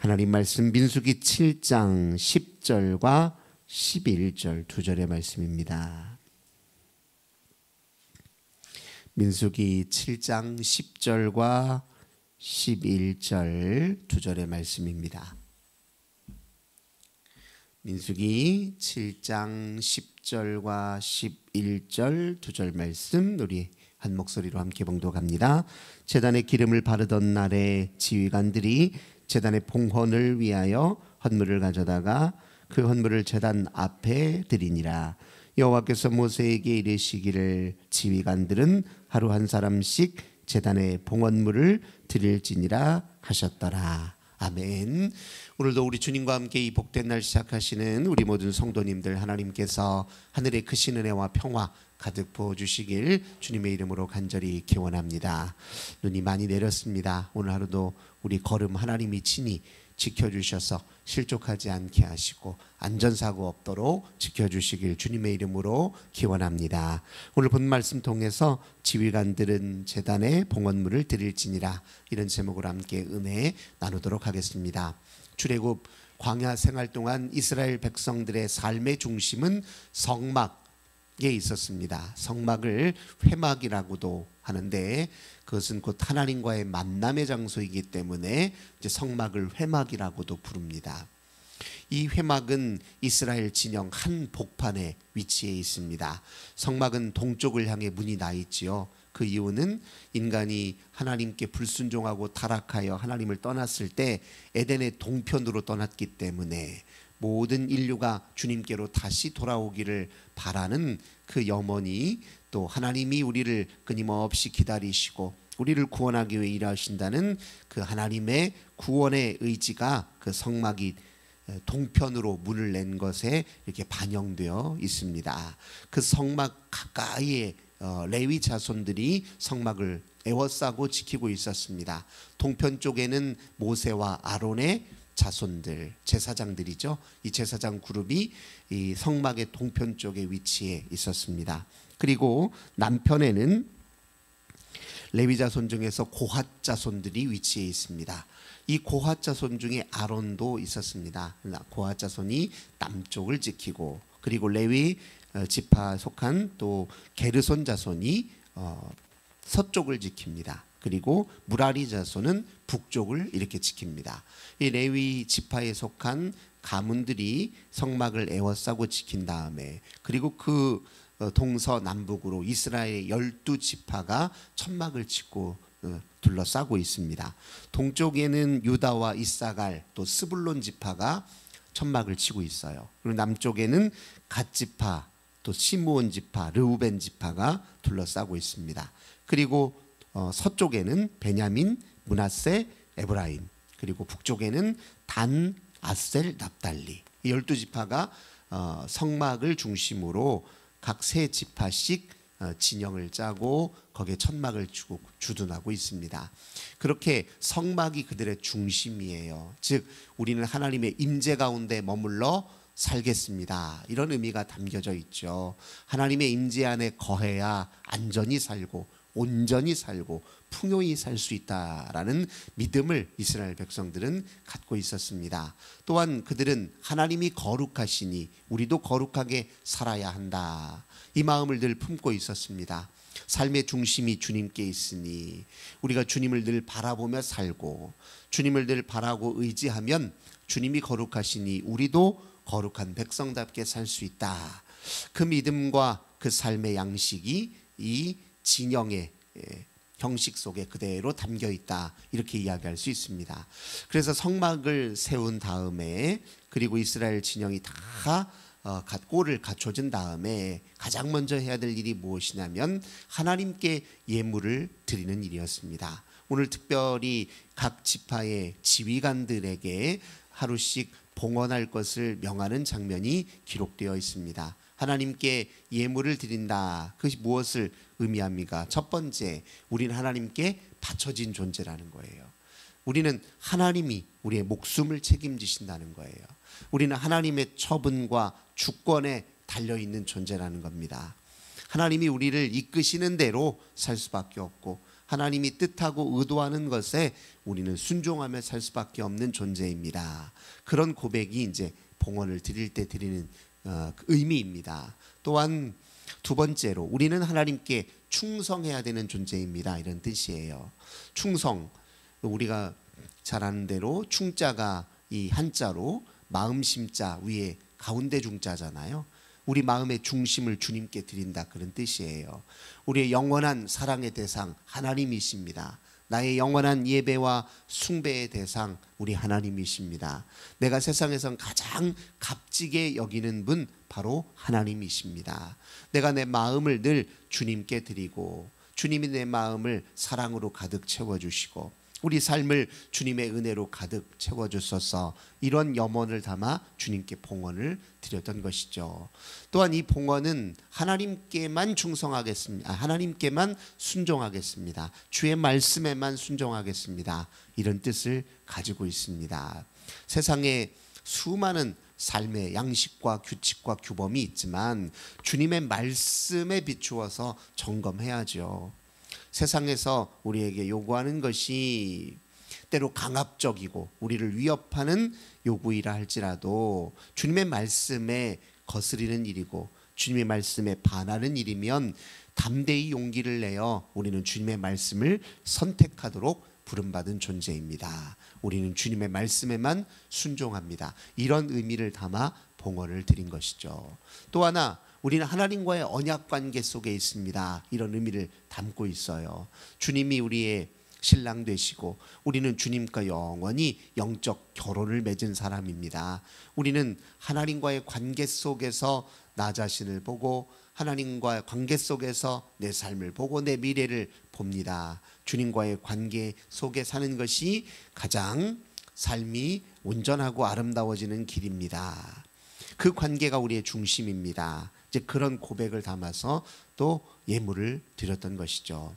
하나님 말씀 민수기 7장 10절과 11절 두 절의 말씀입니다. 민수기 7장 10절과 11절 두 절의 말씀입니다. 민수기 7장 10절과 11절 두 절 말씀 우리 한 목소리로 함께 봉독합니다. 제단에 기름을 바르던 날에 지휘관들이 제단의 봉헌을 위하여 헌물을 가져다가 그 헌물을 제단 앞에 드리니라. 여호와께서 모세에게 이르시기를 지휘관들은 하루 한 사람씩 제단의 봉헌물을 드릴지니라 하셨더라. 아멘. 오늘도 우리 주님과 함께 이 복된 날 시작하시는 우리 모든 성도님들 하나님께서 하늘의 크신 은혜와 평화 가득 부어주시길 주님의 이름으로 간절히 기원합니다. 눈이 많이 내렸습니다. 오늘 하루도 우리 걸음 하나님이 친히 지켜주셔서 실족하지 않게 하시고 안전사고 없도록 지켜주시길 주님의 이름으로 기원합니다. 오늘 본 말씀 통해서 지휘관들은 제단에 봉헌물을 드릴지니라, 이런 제목으로 함께 은혜 나누도록 하겠습니다. 출애굽 광야 생활 동안 이스라엘 백성들의 삶의 중심은 성막에 있었습니다. 성막을 회막이라고도 하는데 그것은 곧 하나님과의 만남의 장소이기 때문에 이제 성막을 회막이라고도 부릅니다. 이 회막은 이스라엘 진영 한 복판에 위치해 있습니다. 성막은 동쪽을 향해 문이 나 있지요. 그 이유는 인간이 하나님께 불순종하고 타락하여 하나님을 떠났을 때 에덴의 동편으로 떠났기 때문에 모든 인류가 주님께로 다시 돌아오기를 바라는 그 염원이, 또 하나님이 우리를 끊임없이 기다리시고 우리를 구원하기 위해 일하신다는 그 하나님의 구원의 의지가 그 성막이 동편으로 문을 낸 것에 이렇게 반영되어 있습니다. 그 성막 가까이에 레위 자손들이 성막을 에워싸고 지키고 있었습니다. 동편 쪽에는 모세와 아론의 자손들, 제사장들이죠. 이 제사장 그룹이 이 성막의 동편 쪽에 위치해 있었습니다. 그리고 남편에는 레위 자손 중에서 고핫 자손들이 위치해 있습니다. 이 고핫 자손 중에 아론도 있었습니다. 고핫 자손이 남쪽을 지키고, 그리고 레위 지파 속한 또 게르손 자손이 서쪽을 지킵니다. 그리고 무라리 자손은 북쪽을 이렇게 지킵니다. 이 레위 지파에 속한 가문들이 성막을 에워싸고 지킨 다음에, 그리고 그 동서남북으로 이스라엘의 12지파가 천막을 짓고 둘러싸고 있습니다. 동쪽에는 유다와 이사갈 또 스불론 지파가 천막을 치고 있어요. 그리고 남쪽에는 갓 지파 또 시므온 지파, 르우벤 지파가 둘러싸고 있습니다. 그리고 서쪽에는 베냐민, 므낫세, 에브라임, 그리고 북쪽에는 단, 아셀, 납달리, 이 12지파가 성막을 중심으로 각 세 지파씩 진영을 짜고 거기에 천막을 주둔하고 있습니다. 그렇게 성막이 그들의 중심이에요. 즉 우리는 하나님의 임재 가운데 머물러 살겠습니다, 이런 의미가 담겨져 있죠. 하나님의 임재 안에 거해야 안전히 살고 온전히 살고 풍요히 살 수 있다라는 믿음을 이스라엘 백성들은 갖고 있었습니다. 또한 그들은 하나님이 거룩하시니 우리도 거룩하게 살아야 한다, 이 마음을 늘 품고 있었습니다. 삶의 중심이 주님께 있으니 우리가 주님을 늘 바라보며 살고 주님을 늘 바라고 의지하면 주님이 거룩하시니 우리도 거룩한 백성답게 살 수 있다. 그 믿음과 그 삶의 양식이 이 진영의 형식 속에 그대로 담겨 있다, 이렇게 이야기할 수 있습니다. 그래서 성막을 세운 다음에, 그리고 이스라엘 진영이 다 꼴을 갖춰진 다음에 가장 먼저 해야 될 일이 무엇이냐면 하나님께 예물을 드리는 일이었습니다. 오늘 특별히 각 지파의 지휘관들에게 하루씩 봉헌할 것을 명하는 장면이 기록되어 있습니다. 하나님께 예물을 드린다, 그것이 무엇을 의미합니까? 첫 번째, 우리는 하나님께 바쳐진 존재라는 거예요. 우리는 하나님이 우리의 목숨을 책임지신다는 거예요. 우리는 하나님의 처분과 주권에 달려있는 존재라는 겁니다. 하나님이 우리를 이끄시는 대로 살 수밖에 없고 하나님이 뜻하고 의도하는 것에 우리는 순종하며 살 수밖에 없는 존재입니다. 그런 고백이 이제 봉헌을 드릴 때 드리는 의미입니다. 또한 두 번째로 우리는 하나님께 충성해야 되는 존재입니다. 이런 뜻이에요. 충성, 우리가 잘 아는 대로 충자가 이 한자로 마음심자 위에 가운데 중자잖아요. 우리 마음의 중심을 주님께 드린다, 그런 뜻이에요. 우리의 영원한 사랑의 대상 하나님이십니다. 나의 영원한 예배와 숭배의 대상 우리 하나님이십니다. 내가 세상에선 가장 값지게 여기는 분 바로 하나님이십니다. 내가 내 마음을 늘 주님께 드리고 주님이 내 마음을 사랑으로 가득 채워주시고 우리 삶을 주님의 은혜로 가득 채워주소서, 이런 염원을 담아 주님께 봉헌을 드렸던 것이죠. 또한 이 봉헌은 하나님께만 충성하겠습니다. 하나님께만 순종하겠습니다. 주의 말씀에만 순종하겠습니다. 이런 뜻을 가지고 있습니다. 세상에 수많은 삶의 양식과 규칙과 규범이 있지만 주님의 말씀에 비추어서 점검해야죠. 세상에서 우리에게 요구하는 것이 때로 강압적이고 우리를 위협하는 요구이라 할지라도 주님의 말씀에 거스리는 일이고 주님의 말씀에 반하는 일이면 담대히 용기를 내어 우리는 주님의 말씀을 선택하도록 부름받은 존재입니다. 우리는 주님의 말씀에만 순종합니다. 이런 의미를 담아 봉헌을 드린 것이죠. 또 하나, 우리는 하나님과의 언약 관계 속에 있습니다. 이런 의미를 담고 있어요. 주님이 우리의 신랑 되시고 우리는 주님과 영원히 영적 결혼을 맺은 사람입니다. 우리는 하나님과의 관계 속에서 나 자신을 보고 하나님과의 관계 속에서 내 삶을 보고 내 미래를 봅니다. 주님과의 관계 속에 사는 것이 가장 삶이 온전하고 아름다워지는 길입니다. 그 관계가 우리의 중심입니다. 이제 그런 고백을 담아서 또 예물을 드렸던 것이죠.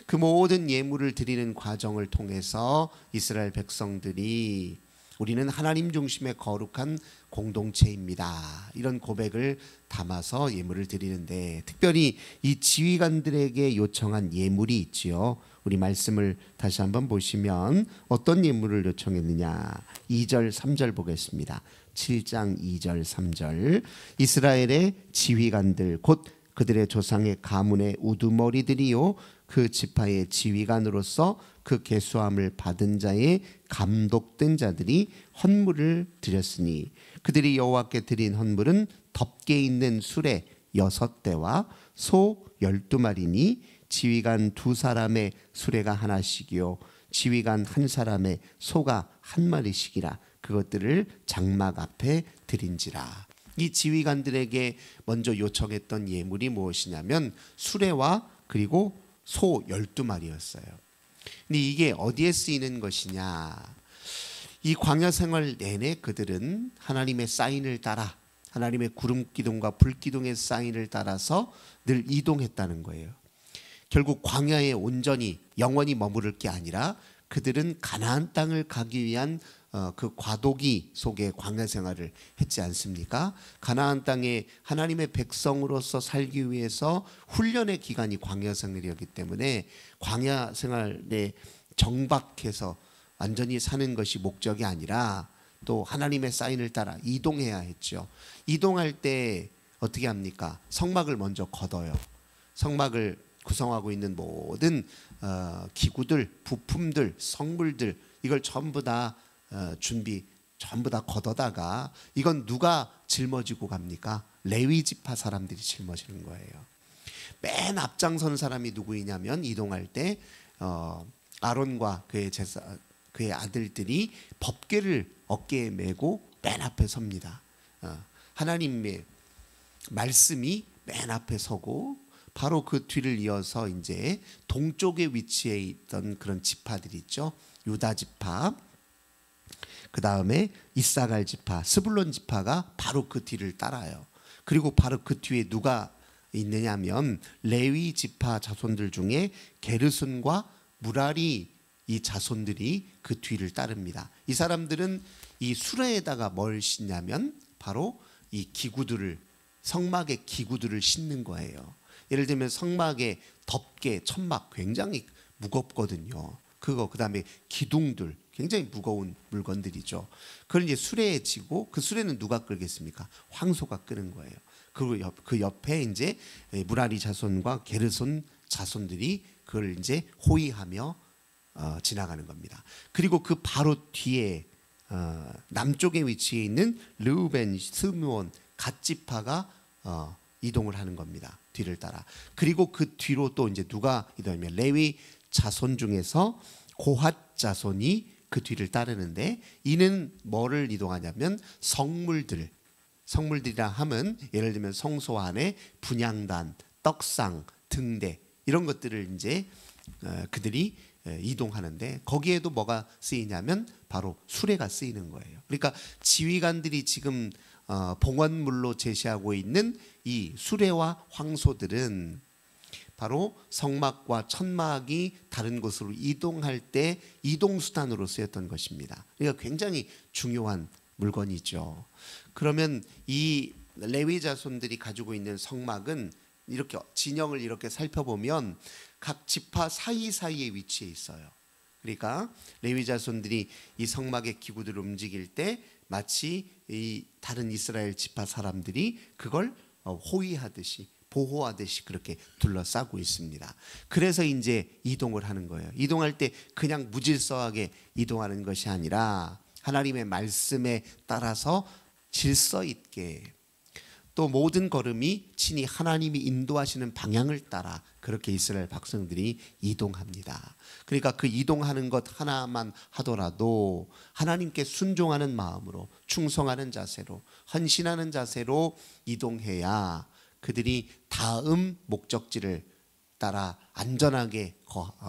그 모든 예물을 드리는 과정을 통해서 이스라엘 백성들이 우리는 하나님 중심의 거룩한 공동체입니다, 이런 고백을 담아서 예물을 드리는데, 특별히 이 지휘관들에게 요청한 예물이 있지요. 우리 말씀을 다시 한번 보시면 어떤 예물을 요청했느냐, 2절 3절 보겠습니다. 7장 2절 3절. 이스라엘의 지휘관들 곧 그들의 조상의 가문의 우두머리들이요 그 지파의 지휘관으로서 그 계수함을 받은 자의 감독된 자들이 헌물을 드렸으니 그들이 여호와께 드린 헌물은 덮개 있는 수레 6대와 소 12마리니 지휘관 2사람의 수레가 하나씩이요 지휘관 1사람의 소가 1마리씩이라 그것들을 장막 앞에 드린지라. 이 지휘관들에게 먼저 요청했던 예물이 무엇이냐면 수레와 그리고 소 12마리였어요. 근데 이게 어디에 쓰이는 것이냐, 이 광야 생활 내내 그들은 하나님의 사인을 따라, 하나님의 구름 기둥과 불 기둥의 사인을 따라서 늘 이동했다는 거예요. 결국 광야에 온전히 영원히 머무를 게 아니라 그들은 가나안 땅을 가기 위한 그 과도기 속에 광야 생활을 했지 않습니까? 가나안 땅에 하나님의 백성으로서 살기 위해서 훈련의 기간이 광야 생활이었기 때문에 광야 생활에 정박해서 완전히 사는 것이 목적이 아니라 또 하나님의 사인을 따라 이동해야 했죠. 이동할 때 어떻게 합니까? 성막을 먼저 걷어요. 성막을 구성하고 있는 모든 기구들, 부품들, 성물들, 이걸 전부 다 전부 다 걷어다가, 이건 누가 짊어지고 갑니까? 레위 지파 사람들이 짊어지는 거예요. 맨 앞장선 사람이 누구이냐면 이동할 때 아론과 그의 아들들이 법궤를 어깨에 메고 맨 앞에 섭니다. 하나님의 말씀이 맨 앞에 서고 바로 그 뒤를 이어서 이제 동쪽에 위치해 있던 그런 지파들이 있죠. 유다 지파, 그 다음에 이사갈 지파, 스불론 지파가 바로 그 뒤를 따라요. 그리고 바로 그 뒤에 누가 있느냐면 레위 지파 자손들 중에 게르손과 무라리 이 자손들이 그 뒤를 따릅니다. 이 사람들은 이 수레에다가 뭘 싣냐면 바로 이 기구들을, 성막의 기구들을 싣는 거예요. 예를 들면 성막의 덮개, 천막, 굉장히 무겁거든요. 그다음에 기둥들 굉장히 무거운 물건들이죠. 그걸 이제 수레에 지고 그 수레는 누가 끌겠습니까? 황소가 끄는 거예요. 그리고 그 옆에 이제 무라리 자손과 게르손 자손들이 그걸 이제 호위하며 지나가는 겁니다. 그리고 그 바로 뒤에 남쪽에 위치해 있는 르우벤, 스므온, 갓 지파가 이동을 하는 겁니다. 뒤를 따라. 그리고 그 뒤로 또 이제 누가 이동하면 레위 자손 중에서 고핫 자손이 그 뒤를 따르는데, 이는 뭐를 이동하냐면 성물들이라 하면 예를 들면 성소 안에 분향단, 떡상, 등대 이런 것들을 이제 그들이 이동하는데, 거기에도 뭐가 쓰이냐면 바로 수레가 쓰이는 거예요. 그러니까 지휘관들이 지금 봉헌물로 제시하고 있는 이 수레와 황소들은 바로 성막과 천막이 다른 곳으로 이동할 때 이동수단으로 쓰였던 것입니다. 그러니까 굉장히 중요한 물건이죠. 그러면 이 레위 자손들이 가지고 있는 성막은 이렇게 진영을 이렇게 살펴보면 각 지파 사이사이에 위치해 있어요. 그러니까 레위 자손들이 이 성막의 기구들을 움직일 때 마치 이 다른 이스라엘 지파 사람들이 그걸 호위하듯이 보호하듯이 그렇게 둘러싸고 있습니다. 그래서 이제 이동을 하는 거예요. 이동할 때 그냥 무질서하게 이동하는 것이 아니라 하나님의 말씀에 따라서 질서 있게, 또 모든 걸음이 친히 하나님이 인도하시는 방향을 따라 그렇게 이스라엘 백성들이 이동합니다. 그러니까 그 이동하는 것 하나만 하더라도 하나님께 순종하는 마음으로, 충성하는 자세로, 헌신하는 자세로 이동해야 그들이 다음 목적지를 따라 안전하게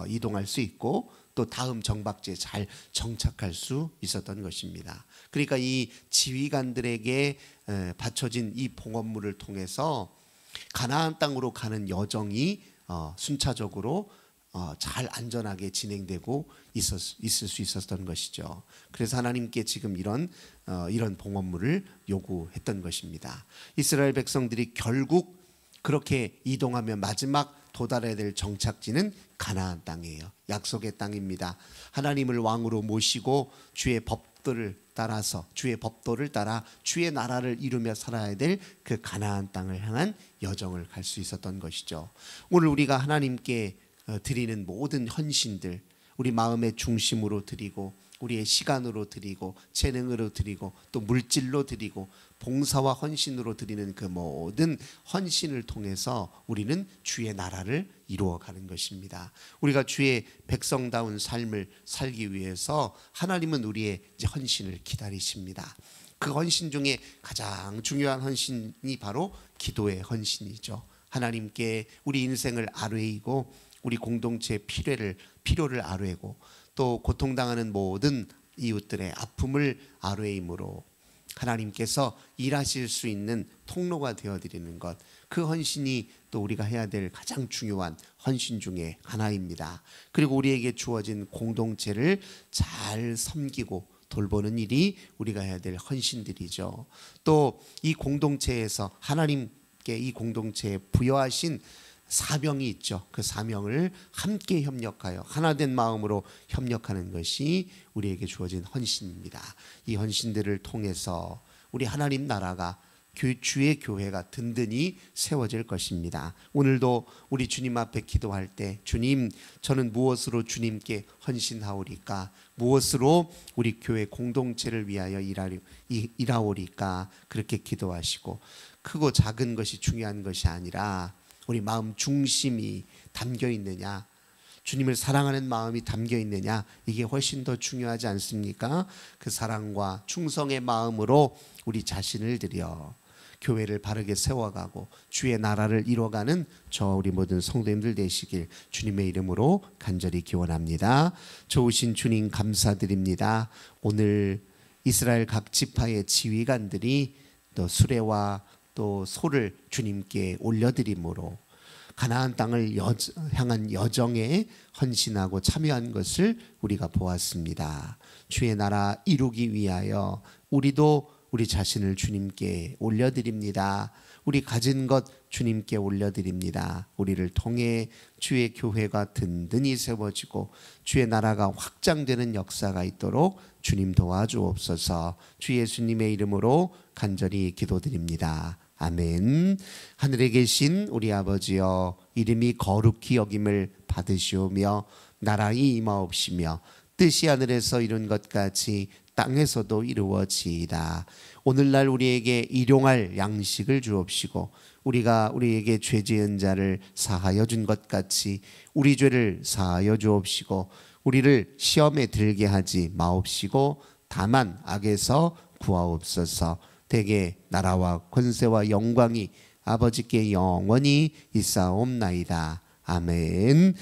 이동할 수 있고 또 다음 정박지에 잘 정착할 수 있었던 것입니다. 그러니까 이 지휘관들에게 바쳐진 이 봉헌물을 통해서 가나안 땅으로 가는 여정이 순차적으로 잘 안전하게 진행되고 있을 수 있었던 것이죠. 그래서 하나님께 지금 이런 봉헌물을 요구했던 것입니다. 이스라엘 백성들이 결국 그렇게 이동하며 마지막 도달해야 될 정착지는 가나안 땅이에요. 약속의 땅입니다. 하나님을 왕으로 모시고 주의 법도를 따라 주의 나라를 이루며 살아야 될 그 가나안 땅을 향한 여정을 갈 수 있었던 것이죠. 오늘 우리가 하나님께 드리는 모든 헌신들, 우리 마음의 중심으로 드리고 우리의 시간으로 드리고 재능으로 드리고 또 물질로 드리고 봉사와 헌신으로 드리는 그 모든 헌신을 통해서 우리는 주의 나라를 이루어가는 것입니다. 우리가 주의 백성다운 삶을 살기 위해서 하나님은 우리의 헌신을 기다리십니다. 그 헌신 중에 가장 중요한 헌신이 바로 기도의 헌신이죠. 하나님께 우리 인생을 아뢰이고 우리 공동체의 필요를 아뢰고 또 고통당하는 모든 이웃들의 아픔을 아뢰임으로 하나님께서 일하실 수 있는 통로가 되어드리는 것, 그 헌신이 또 우리가 해야 될 가장 중요한 헌신 중에 하나입니다. 그리고 우리에게 주어진 공동체를 잘 섬기고 돌보는 일이 우리가 해야 될 헌신들이죠. 또 이 공동체에서 하나님께 이 공동체에 부여하신 사명이 있죠. 그 사명을 함께 협력하여 하나된 마음으로 협력하는 것이 우리에게 주어진 헌신입니다. 이 헌신들을 통해서 우리 하나님 나라가 주의 교회가 든든히 세워질 것입니다. 오늘도 우리 주님 앞에 기도할 때 주님, 저는 무엇으로 주님께 헌신하오리까? 무엇으로 우리 교회 공동체를 위하여 일하오리까? 그렇게 기도하시고 크고 작은 것이 중요한 것이 아니라 우리 마음 중심이 담겨 있느냐, 주님을 사랑하는 마음이 담겨 있느냐, 이게 훨씬 더 중요하지 않습니까? 그 사랑과 충성의 마음으로 우리 자신을 들여 교회를 바르게 세워가고 주의 나라를 이뤄가는 우리 모든 성도님들 되시길 주님의 이름으로 간절히 기원합니다. 좋으신 주님 감사드립니다. 오늘 이스라엘 각 지파의 지휘관들이 또 수레와 또 소를 주님께 올려드림으로 가나안 땅을 향한 여정에 헌신하고 참여한 것을 우리가 보았습니다. 주의 나라 이루기 위하여 우리도 우리 자신을 주님께 올려드립니다. 우리 가진 것 주님께 올려드립니다. 우리를 통해 주의 교회가 든든히 세워지고 주의 나라가 확장되는 역사가 있도록 주님 도와주옵소서. 주 예수님의 이름으로 간절히 기도드립니다. 아멘. 하늘에 계신 우리 아버지여, 이름이 거룩히 여김을 받으시오며 나라의 임하옵시며 뜻이 하늘에서 이룬 것 같이 땅에서도 이루어지이다. 오늘날 우리에게 일용할 양식을 주옵시고 우리가 우리에게 죄 지은 자를 사하여 준 것 같이 우리 죄를 사하여 주옵시고 우리를 시험에 들게 하지 마옵시고 다만 악에서 구하옵소서. 대개 나라와 권세와 영광이 아버지께 영원히 있사옵나이다. 아멘.